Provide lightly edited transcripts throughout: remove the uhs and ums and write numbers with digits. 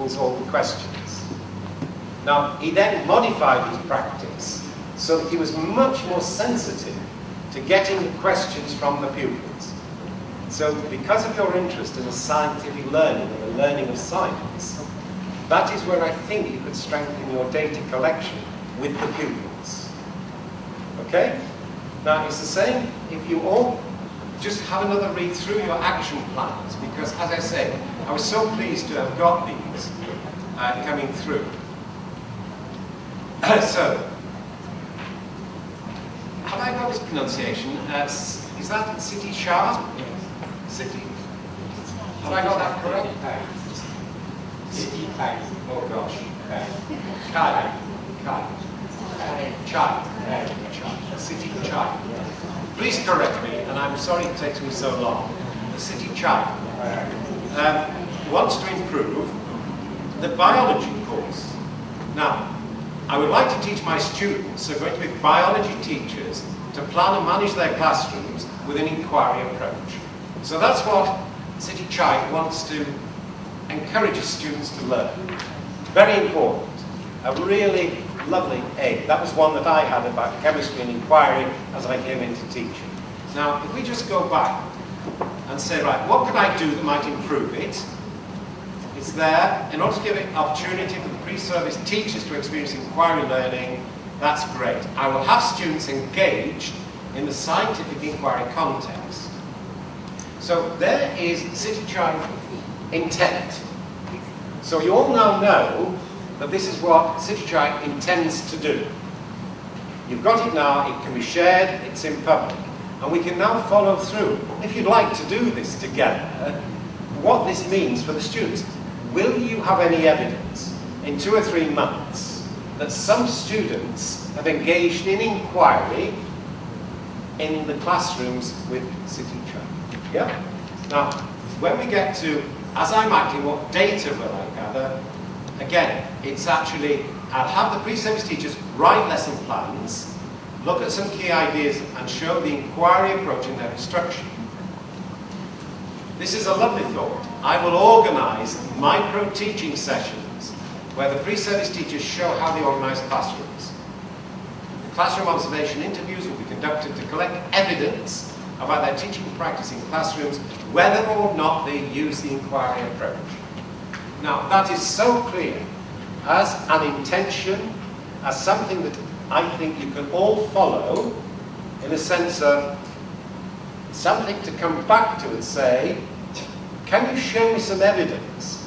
pupils all the questions. Now, he then modified his practice so that he was much more sensitive to getting the questions from the pupils. So, because of your interest in the scientific learning and the learning of science, that is where I think you could strengthen your data collection with the pupils. Okay? Now, it's the same if you all just have another read through your action plans, because, as I say, I was so pleased to have got these coming through. So, have I got this pronunciation? Is that City Chart? City? Have I got that correct? City Chai. Oh gosh. Chai. City Chai. Please correct me, and I'm sorry it takes me so long. The City Chai wants to improve the biology course. Now, I would like to teach my students who are going to be biology teachers to plan and manage their classrooms with an inquiry approach. So that's what City Chai wants to encourage his students to learn. Very important. A really lovely aid. That was one that I had about chemistry and inquiry as I came into teaching. Now, if we just go back and say, right, what could I do that might improve it? It's there. In order to give it opportunity for the pre-service teachers to experience inquiry learning, that's great. I will have students engaged in the scientific inquiry context. So there is City Chai intent. So you all now know that this is what City Chai intends to do. You've got it now, it can be shared, it's in public. And we can now follow through. If you'd like to do this together, what this means for the students. Will you have any evidence in 2 or 3 months that some students have engaged in inquiry in the classrooms with City Chai? Yeah? Now, when we get to, as I'm acting, what data will I gather? Again, it's actually, I'll have the pre-service teachers write lesson plans, look at some key ideas and show the inquiry approach in their instruction. This is a lovely thought. I will organise micro-teaching sessions where the pre-service teachers show how they organise classrooms. The classroom observation interviews will be conducted to collect evidence about their teaching practice in classrooms, whether or not they use the inquiry approach. Now, that is so clear as an intention, as something that I think you can all follow, in the sense of something to come back to and say, can you show me some evidence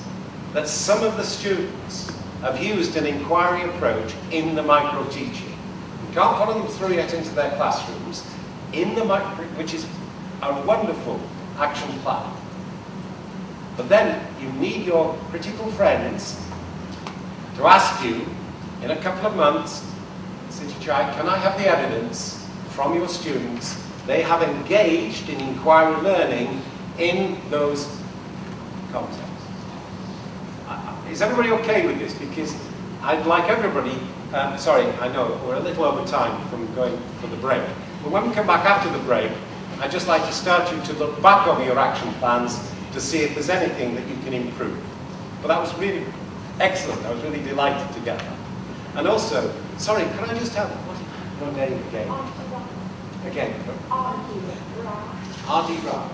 that some of the students have used an inquiry approach in the micro-teaching? You can't follow them through yet into their classrooms, in the micro, which is a wonderful action plan. But then you need your critical friends to ask you in a couple of months, City Chai, can I have the evidence from your students they have engaged in inquiry learning in those contexts? Is everybody okay with this? Because I'd like everybody, sorry, I know we're a little over time from going for the break, but when we come back after the break, I'd just like to start you to look back over your action plans to see if there's anything that you can improve. But that was really excellent. I was really delighted to get that. And also, sorry, can I just have your name again? Again. Ardira.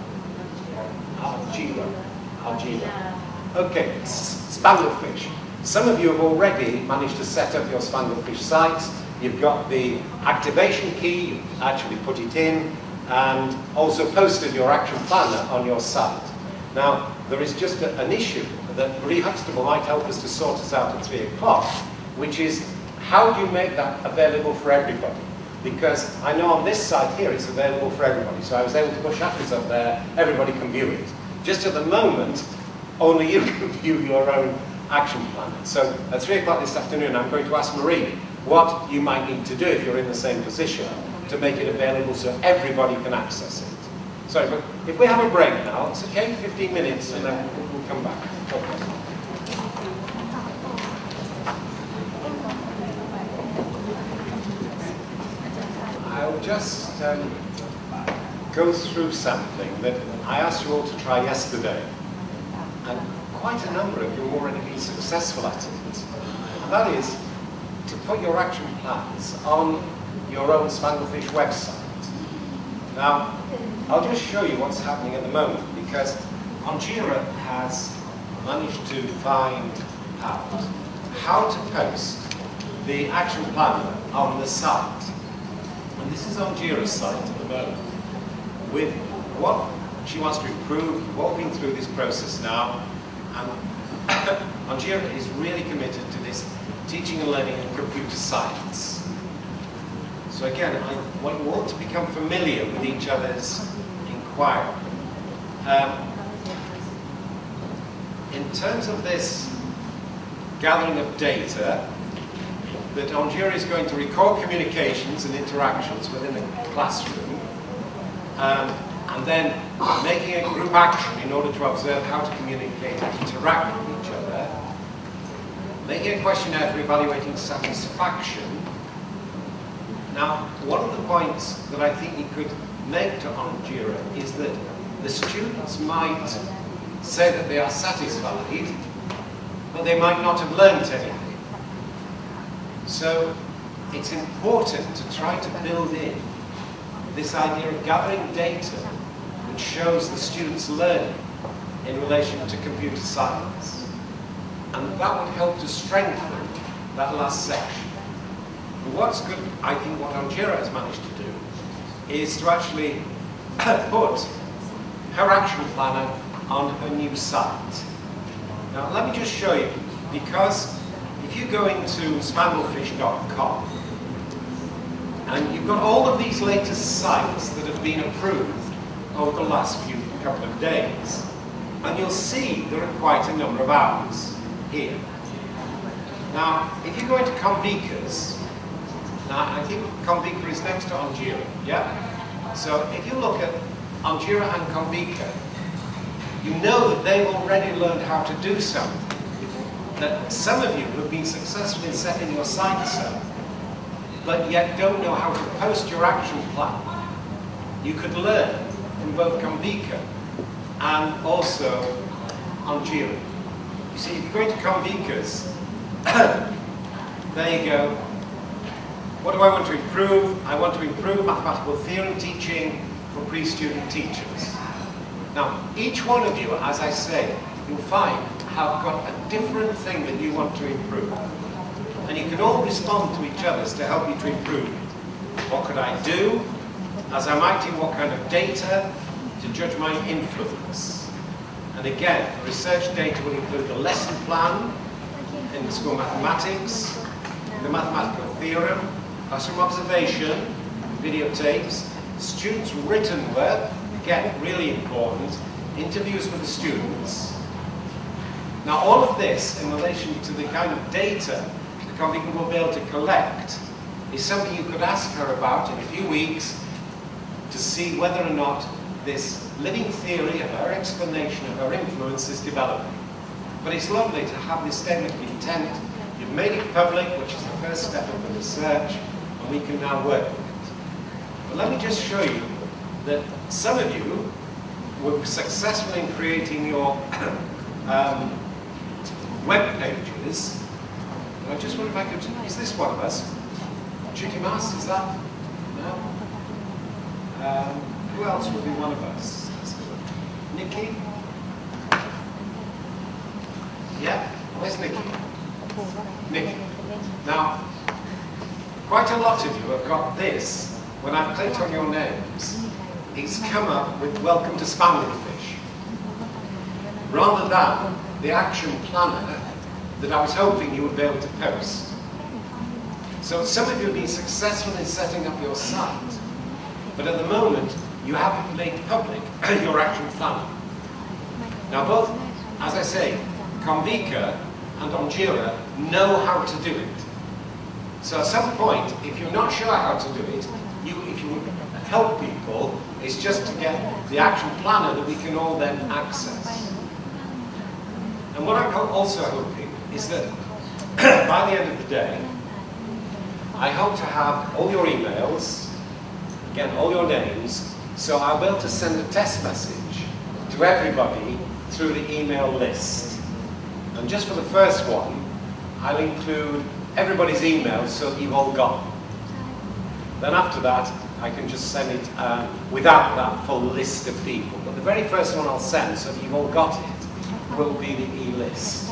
Argira. Okay, Spanglefish. Some of you have already managed to set up your Spanglefish sites. You've got the activation key, you've actually put it in, and also posted your action planner on your site. Now, there is just an issue that Marie Huxtable might help us to sort us out at 3 o'clock, which is how do you make that available for everybody? Because I know on this site here it's available for everybody, so I was able to put shutters up there, everybody can view it. Just at the moment, only you can view your own action plan. So at 3 o'clock this afternoon I'm going to ask Marie what you might need to do if you're in the same position to make it available so everybody can access it. Sorry, but if we have a break now, it's okay, 15 minutes, and then we'll come back. Okay. I'll just go through something that I asked you all to try yesterday, and quite a number of you have already been successful. successful at it, and that is to put your action plans on your own Spanglefish website. Now, I'll just show you what's happening at the moment, because Onjira has managed to find out how to post the action planner on the site. And this is Onjira's site at the moment, with what she wants to improve. We've all been through this process now, and Onjira is really committed to this teaching and learning in computer science. So again, I want you all to become familiar with each other's inquiry. In terms of this gathering of data, that Onjira is going to record communications and interactions within the classroom, and then making a group action in order to observe how to communicate and interact with each other, making a questionnaire for evaluating satisfaction. Now, one of the points that I think you could make to Onjira is that the students might say that they are satisfied, but they might not have learnt anything. So it's important to try to build in this idea of gathering data which shows the students' learning in relation to computer science. And that would help to strengthen that last section. But what's good, I think what Onjira has managed to do, is to actually put her action planner on her new site. Now let me just show you, because if you go into spanglefish.com, and you've got all of these latest sites that have been approved over the last couple of days, and you'll see there are quite a number of hours here. Now, if you go into Convica's, now I think Convica is next to Onjira, yeah? So if you look at Onjira and Convica, you know that they've already learned how to do something that some of you have been successful in setting your sites up, but yet don't know how to post your action plan. You could learn from both Convica and also Onjira. You see, if you go into Convica's, there you go. What do I want to improve? I want to improve mathematical theorem teaching for pre-student teachers. Now, each one of you, as I say, you'll find have got a different thing that you want to improve. And you can all respond to each other to help you to improve it. What could I do? As I'm writing, what kind of data to judge my influence? And again, the research data will include the lesson plan in the school mathematics, the mathematical theorem, classroom observation, videotapes, students' written work, again, really important, interviews with the students. Now, all of this, in relation to the kind of data the Convica will be able to collect, is something you could ask her about in a few weeks to see whether or not this living theory of her explanation of her influence is developing. But it's lovely to have this statement of intent. You've made it public, which is the first step of the research, and we can now work with it. But let me just show you that some of you were successful in creating your web pages. And I just wonder if I could, is this one of us? Judy Mass, is that? No? Who else would be one of us? Nikki? Yeah? Where's Nikki? Nikki. Now, quite a lot of you have got this. When I've clicked on your names, it's come up with Welcome to Spanglefish, rather than the action planner that I was hoping you would be able to post. So some of you have been successful in setting up your site, but at the moment you haven't made public your action planner. Now both, as I say, Convica and Onjira know how to do it. So at some point, if you're not sure how to do it, if you would help people, it's just to get the action planner that we can all then access. And what I'm also hoping is that by the end of the day, I hope to have all your emails, again, all your names, so I'll be able to send a test message to everybody through the email list. And just for the first one, I'll include everybody's emails so that you've all got them. Then after that, I can just send it without that full list of people. But the very first one I'll send, so that you've all got it, will be the e-list.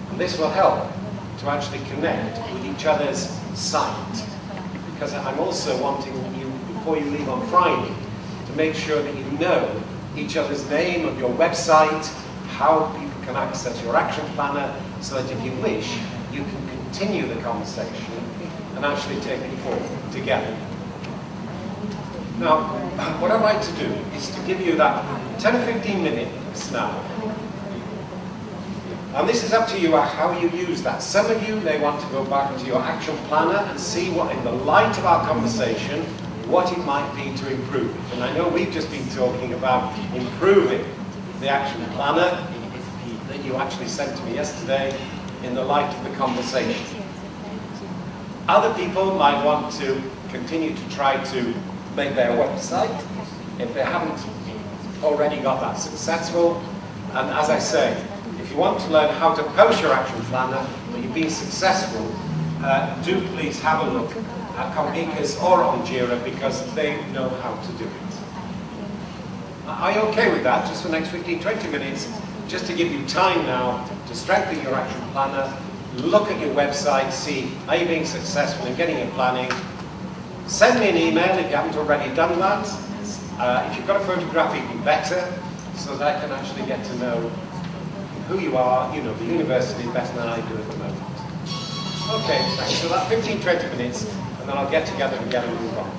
And this will help to actually connect with each other's site. Because I'm also wanting you, before you leave on Friday, to make sure that you know each other's name of your website, how people can access your action planner, so that if you wish, you can continue the conversation and actually take it forward together. Now, what I'd like to do is to give you that 10 or 15 minutes now. And this is up to you how you use that. Some of you may want to go back to your action planner and see what, in the light of our conversation, what it might be to improve it. And I know we've just been talking about improving the action planner that you actually sent to me yesterday in the light of the conversation. Other people might want to continue to try to make their website if they haven't already got that successful. And as I say, if you want to learn how to post your action planner, but you've been successful, do please have a look at Compekas or on Jira, because they know how to do it. Are you okay with that? Just for the next 15-20 minutes, just to give you time now to strengthen your action planner, look at your website, see, are you being successful in getting your planning? Send me an email if you haven't already done that. If you've got a photograph, even better, so that I can actually get to know who you are, you know, the university better than I do at the moment. Okay, thanks. So that 15-20 minutes, and then I'll get together and move on.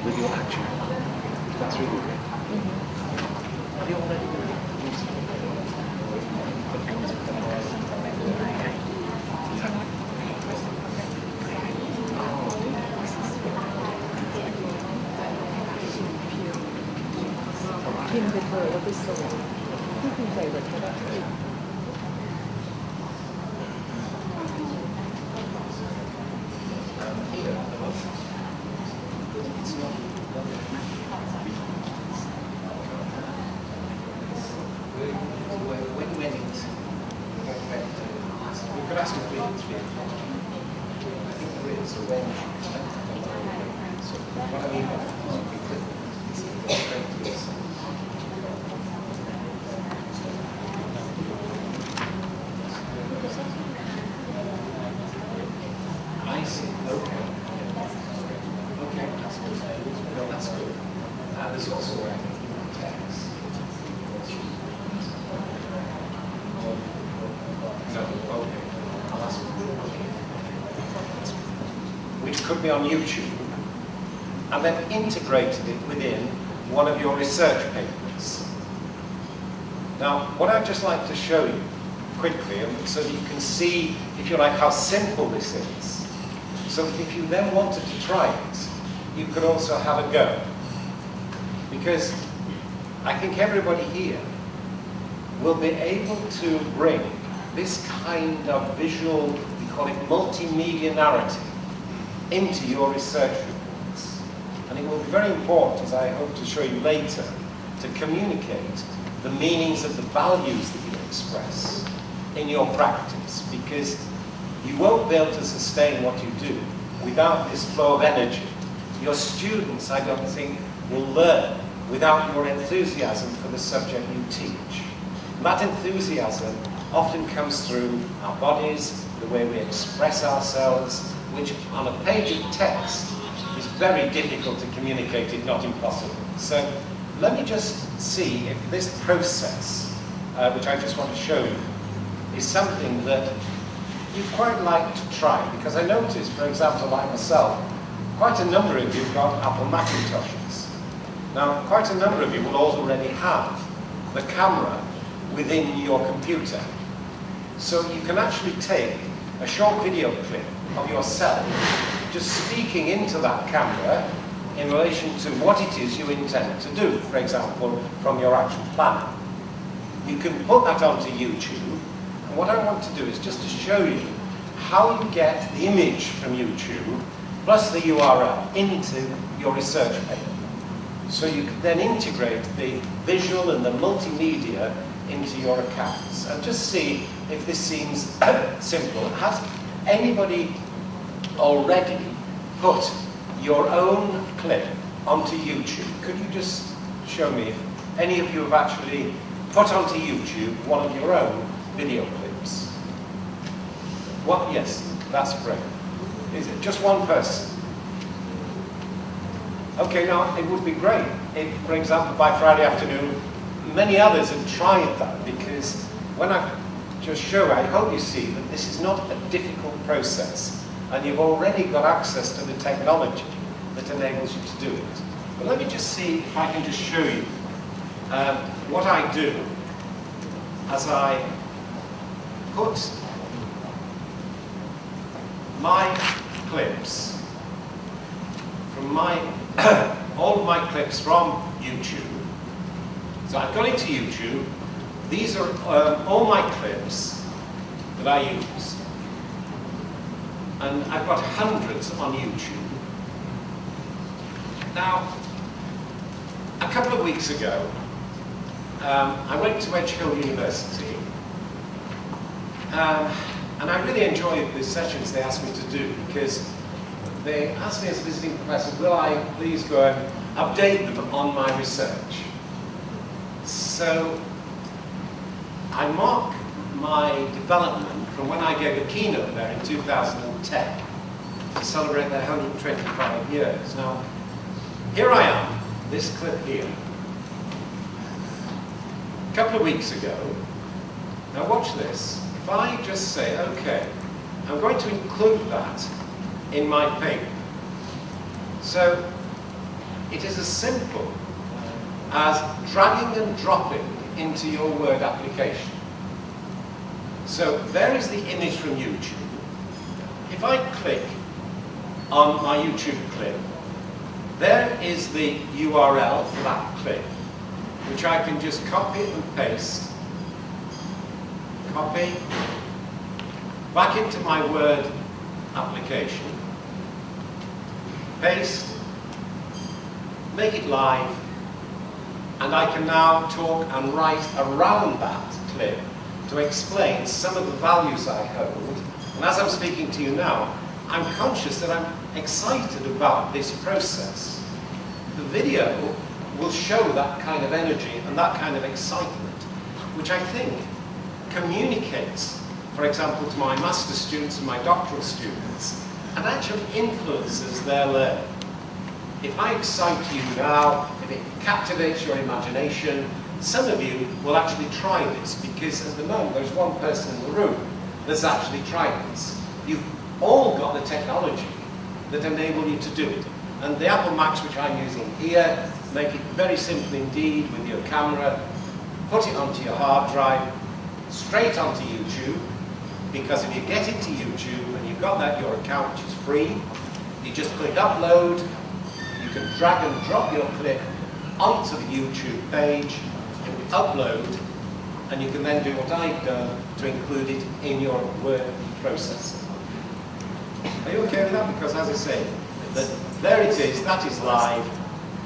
with your action plan. That's really good. Have you already done it? We could ask him to be at 3 o'clock. I think there is a when you should expect it. So what I mean by that is you could straight to this. I see. Okay. Okay, that's good. No, that's good. There's also where I think text. No, okay. I'll ask you. Which could be on YouTube, and then integrated it within one of your research papers. Now, what I'd just like to show you quickly, so that you can see, if you like, how simple this is. So that if you then wanted to try it, you could also have a go. Because I think everybody here will be able to bring this kind of visual, we call it multimedia narrative, into your research reports. And it will be very important, as I hope to show you later, to communicate the meanings of the values that you express in your practice, because you won't be able to sustain what you do without this flow of energy. Your students, I don't think, will learn without your enthusiasm for the subject you teach. And that enthusiasm often comes through our bodies, the way we express ourselves, which on a page of text is very difficult to communicate, if not impossible. So let me just see if this process, which I just want to show you, is something that you'd quite like to try. Because I noticed, for example, like myself, quite a number of you have got Apple Macintoshes. Now, quite a number of you will already have the camera within your computer. So you can actually take a short video clip of yourself just speaking into that camera in relation to what it is you intend to do, for example, from your action plan. You can put that onto YouTube, and what I want to do is just to show you how you get the image from YouTube plus the URL into your research paper. So you can then integrate the visual and the multimedia into your accounts, and just see if this seems simple. Has anybody already put your own clip onto YouTube? Could you just show me if any of you have actually put onto YouTube one of your own video clips? What? Yes, that's correct. Is it just one person? Okay, now it would be great if, for example, by Friday afternoon, many others have tried that, because when I just show, I hope you see that this is not a difficult process, and you've already got access to the technology that enables you to do it. But let me just see if I can just show you what I do as I put my clips from all of my clips from YouTube. So I've gone into YouTube. These are all my clips that I use. And I've got hundreds on YouTube. Now, a couple of weeks ago, I went to Edge Hill University, and I really enjoyed the sessions they asked me to do, because they asked me as a visiting professor, will I please go and update them on my research? So I mark my development from when I gave a keynote there in 2010 to celebrate their 125 years. Now, here I am, this clip here, a couple of weeks ago. Now watch this. If I just say, okay, I'm going to include that in my paper. So It is as simple as dragging and dropping into your Word application. So there is the image from YouTube. If I click on my YouTube clip, there is the URL for that clip, which I can just copy and paste. Copy. Back into my Word application. Paste. Make it live. And I can now talk and write around that clip to explain some of the values I hold. And as I'm speaking to you now, I'm conscious that I'm excited about this process. The video will show that kind of energy and that kind of excitement, which I think communicates, for example, to my master's students and my doctoral students, and actually influences their learning. If I excite you now, if it captivates your imagination, some of you will actually try this, because at the moment there's one person in the room that's actually tried this. You've all got the technology that enable you to do it. And the Apple Macs, which I'm using here, make it very simple indeed with your camera. Put it onto your hard drive, straight onto YouTube, because if you get into YouTube and you've got that, your account, which is free, you just click upload, you can drag and drop your clip onto the YouTube page, it will upload, and you can then do what I've done to include it in your Word processor. Are you okay with that? Because as I say, there it is, that is live,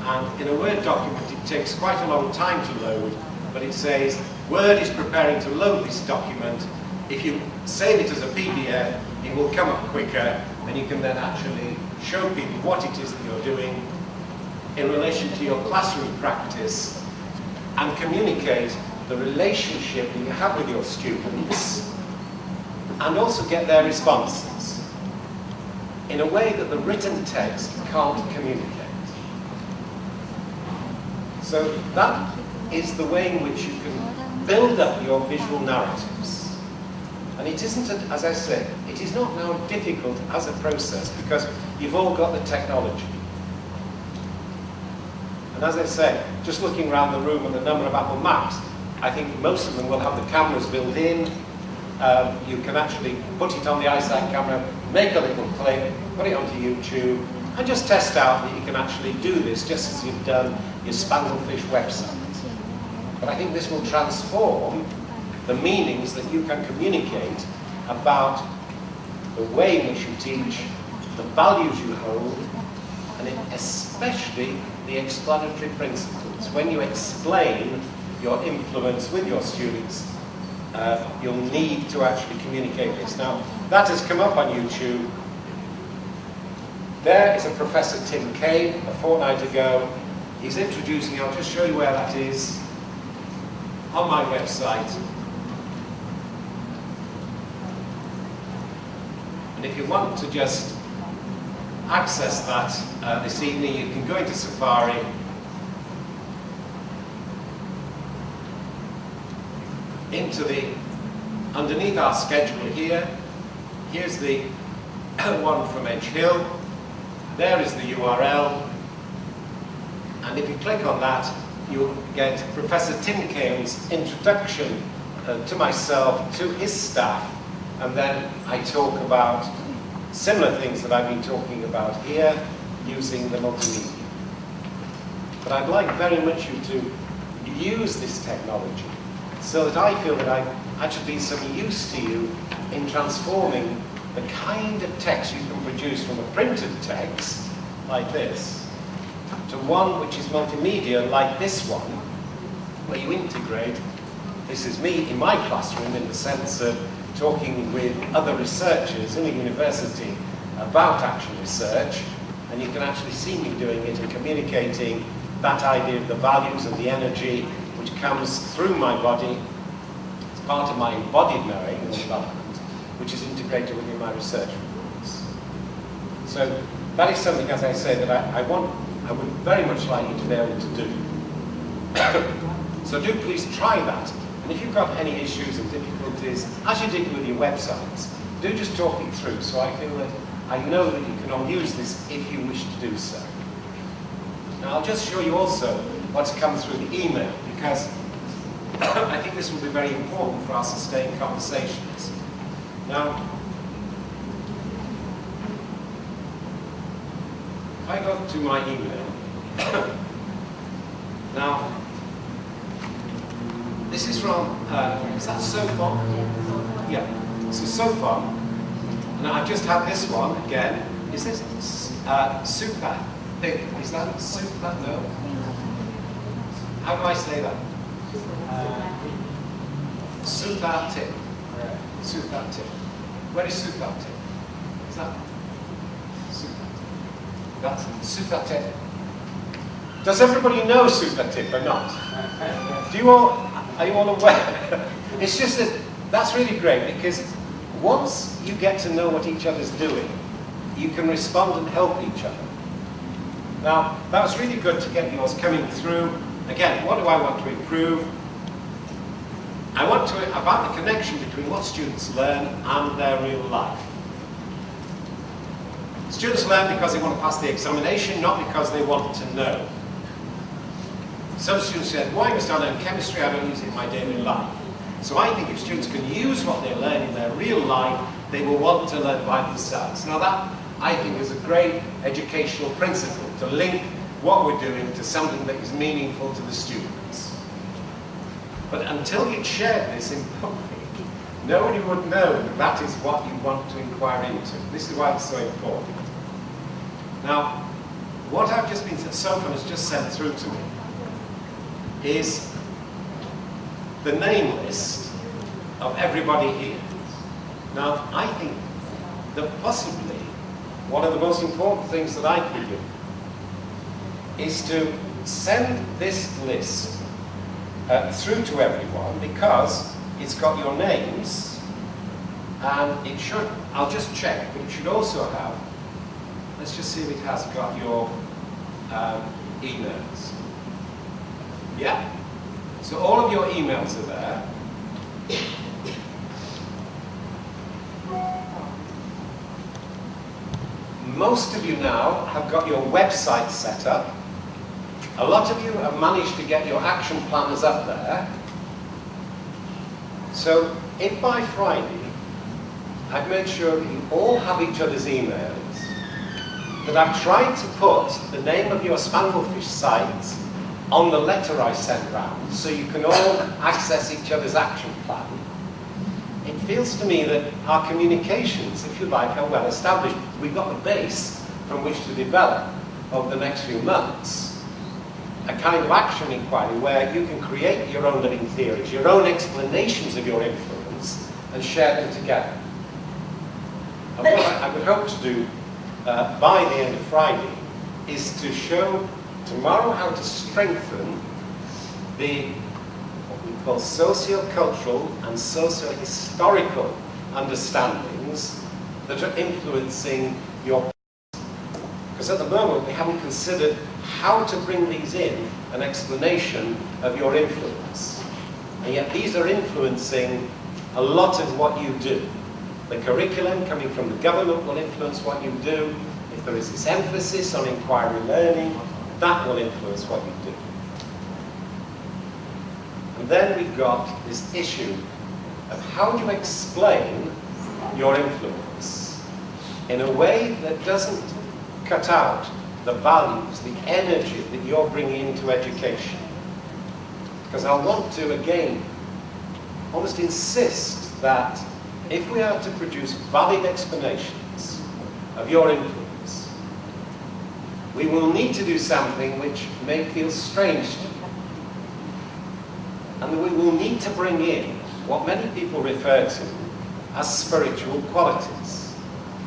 and in a Word document it takes quite a long time to load, but it says, Word is preparing to load this document. If you save it as a PDF, it will come up quicker, and you can then actually show people what it is that you're doing in relation to your classroom practice, and communicate the relationship that you have with your students, and also get their responses in a way that the written text can't communicate. So that is the way in which you can build up your visual narratives. And it isn't, as I said, it is not now difficult as a process, because you've all got the technology. And as I say, just looking around the room and the number of Apple Macs, I think most of them will have the cameras built in. You can actually put it on the eyesight camera, make a little clip, put it onto YouTube, and just test out that you can actually do this, just as you've done your Spanglefish website. But I think this will transform the meanings that you can communicate about the way in which you teach, the values you hold, and especially the explanatory principles. When you explain your influence with your students, you'll need to actually communicate this. Now, that has come up on YouTube. There is a Professor Tim Kane, a fortnight ago. He's introducing, I'll just show you where that is, on my website. And if you want to just access that this evening, you can go into Safari, underneath our schedule here. Here's the one from Edge Hill. There is the URL. And if you click on that, you'll get Professor Tim Kane's introduction to myself, to his staff, and then I talk about similar things that I've been talking about here using the multimedia. But I'd like very much you to use this technology so that I feel that I should be some use to you in transforming the kind of text you can produce from a printed text like this to one which is multimedia like this one, where you integrate, this is me in my classroom in the sense of talking with other researchers in a university about action research, and you can actually see me doing it and communicating that idea of the values and the energy which comes through my body. It's part of my embodied knowing and development, which is integrated within my research reports. So that is something, as I say, that I would very much like you to be able to do. So do please try that. And if you've got any issues and difficulties, as you did with your websites, do just talk it through, so I feel that I know that you can all use this if you wish to do so. Now I'll just show you also what's come through the email, because I think this will be very important for our sustained conversations. Now, if I go to my email, now, this is from, is that so far? Yeah, so far, and I've just had this one again. Is this super thick? Is that super? No? How do I say that? Super tip. Super tip. Where is super tip? Is that super tip? That's super tip. Does everybody know super tip or not? Do you all? Are you all aware? It's just that that's really great, because once you get to know what each other's doing, you can respond and help each other. Now, that was really good to get yours coming through. Again, what do I want to improve? I want to, about the connection between what students learn and their real life. Students learn because they want to pass the examination, not because they want to know. Some students said, why must I learn chemistry? I don't use it in my daily life. So I think if students can use what they learn in their real life, they will want to learn by themselves. Now that, I think, is a great educational principle, to link what we're doing to something that is meaningful to the students. But until you share this in public, nobody would know that that is what you want to inquire into. This is why it's so important. Now, what I've just been, Sophie has just sent through to me, is the name list of everybody here. Now, I think that possibly one of the most important things that I can do is to send this list through to everyone, because it's got your names, and it should, I'll just check, but it should also have, let's just see if it has got your emails. Yeah? So all of your emails are there. Most of you now have got your website set up. A lot of you have managed to get your action planners up there. So if by Friday I've made sure that you all have each other's emails, that I've tried to put the name of your Spanglefish site on the letter I sent round, so you can all access each other's action plan, it feels to me that our communications, if you like, are well established. We've got the base from which to develop over the next few months a kind of action inquiry where you can create your own living theories, your own explanations of your influence, and share them together. And what I would hope to do by the end of Friday is to show tomorrow how to strengthen the what we call socio-cultural and socio-historical understandings that are influencing your, because at the moment we haven't considered how to bring these in an explanation of your influence, and yet these are influencing a lot of what you do. The curriculum coming from the government will influence what you do. If there is this emphasis on inquiry learning, that will influence what you do. And then we've got this issue of how do you explain your influence in a way that doesn't cut out the values, the energy that you're bringing into education. Because I want to, again, almost insist that if we are to produce valid explanations of your influence, we will need to do something which may feel strange to you. And we will need to bring in what many people refer to as spiritual qualities.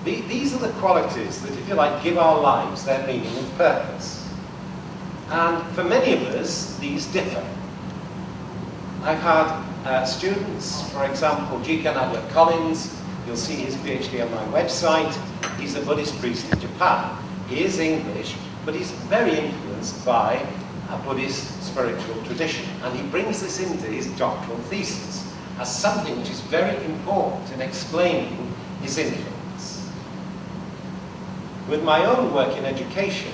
These are the qualities that, if you like, give our lives their meaning and purpose. And for many of us, these differ. I've had students, for example, G.K. Adler Collins, you'll see his PhD on my website. He's a Buddhist priest in Japan. He is English, but he's very influenced by a Buddhist spiritual tradition. And he brings this into his doctoral thesis as something which is very important in explaining his influence. With my own work in education,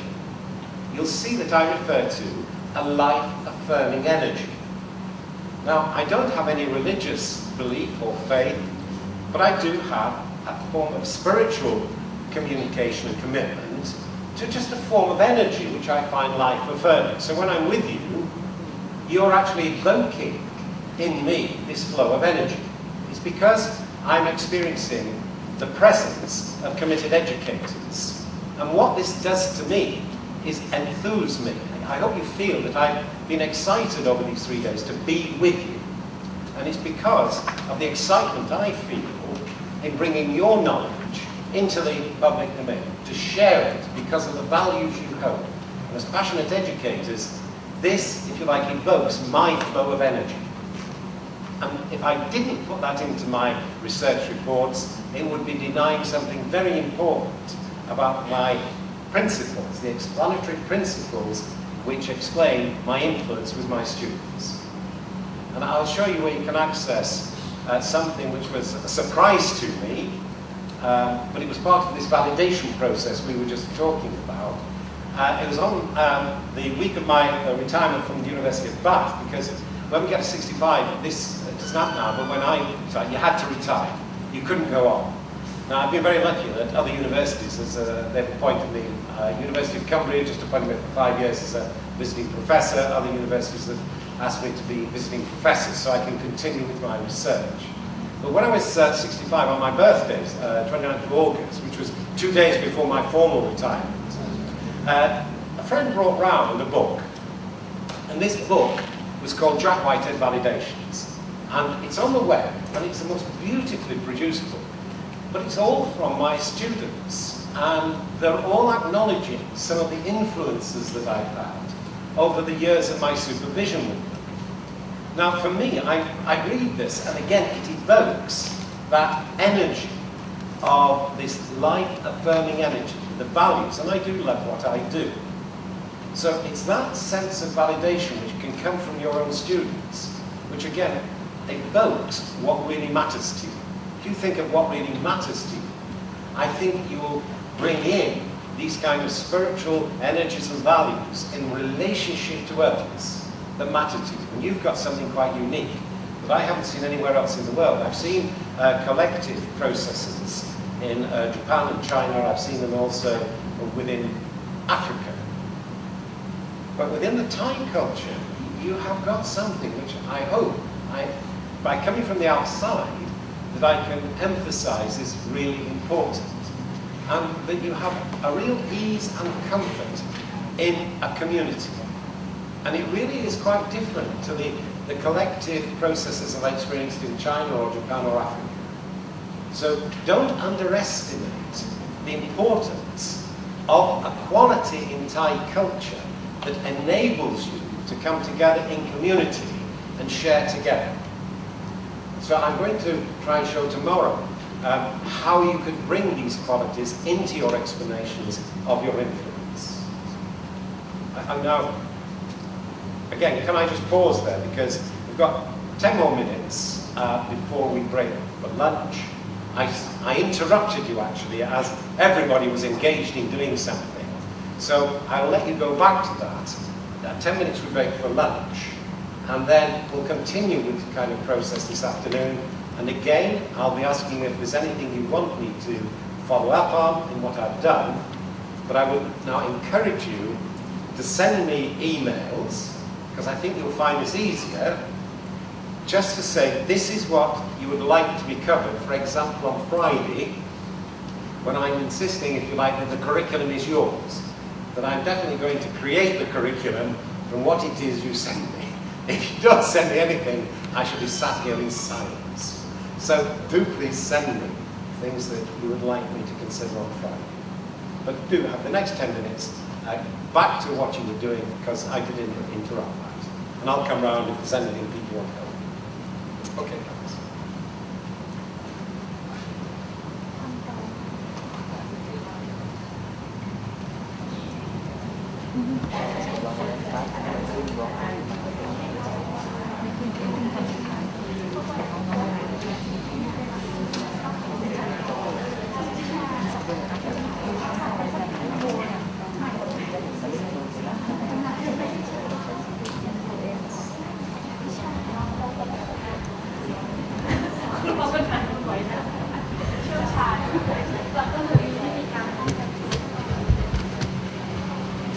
you'll see that I refer to a life-affirming energy. Now, I don't have any religious belief or faith, but I do have a form of spiritual communication and commitment to just a form of energy which I find life-affirming. So when I'm with you, you're actually evoking in me this flow of energy. It's because I'm experiencing the presence of committed educators. And what this does to me is enthuse me. I hope you feel that I've been excited over these 3 days to be with you. And it's because of the excitement I feel in bringing your knowledge into the public domain, to share it because of the values you hold. And as passionate educators, this, if you like, evokes my flow of energy. And if I didn't put that into my research reports, it would be denying something very important about my principles, the explanatory principles which explain my influence with my students. And I'll show you where you can access something which was a surprise to me, but it was part of this validation process we were just talking about. It was on the week of my retirement from the University of Bath, because when we get to 65, this does not now, but when I retired, you had to retire. You couldn't go on. Now, I've been very lucky that other universities, they've appointed me, University of Cumbria just appointed me for 5 years as a visiting professor. Other universities have asked me to be visiting professor so I can continue with my research. But when I was 65, on my birthday, 29th of August, which was 2 days before my formal retirement, a friend brought round a book. And this book was called Jack Whitehead Validations. And it's on the web, and it's the most beautifully produced book. But it's all from my students, and they're all acknowledging some of the influences that I've had over the years of my supervision with them. Now, for me, I read this, and again, it evokes that energy of this life-affirming energy, the values, and I do love what I do. So it's that sense of validation which can come from your own students, which again, evokes what really matters to you. If you think of what really matters to you, I think you will bring in these kind of spiritual energies and values in relationship to others that matter to you. And you've got something quite unique that I haven't seen anywhere else in the world. I've seen collective processes in Japan and China. I've seen them also within Africa. But within the Thai culture, you have got something which I hope, by coming from the outside, that I can emphasize is really important. And that you have a real ease and comfort in a community. And it really is quite different to the collective processes I've experienced in China or Japan or Africa. So don't underestimate the importance of a quality in Thai culture that enables you to come together in community and share together. So I'm going to try and show tomorrow how you could bring these qualities into your explanations of your influence. And now, again, can I just pause there, because we've got 10 more minutes before we break for lunch. I interrupted you actually as everybody was engaged in doing something. So I'll let you go back to that. 10 minutes we break for lunch. And then we'll continue with the kind of process this afternoon. And again, I'll be asking you if there's anything you want me to follow up on in what I've done. But I would now encourage you to send me emails, because I think you'll find this easier, just to say this is what you would like to be covered. For example, on Friday, when I'm insisting, if you like, that the curriculum is yours, that I'm definitely going to create the curriculum from what it is you send me. If you don't send me anything, I should be sat here in silence. So do please send me things that you would like me to consider on Friday. But do have the next 10 minutes back to what you were doing, because I didn't interrupt that. And I'll come round if there's anything people want help. Okay, thanks.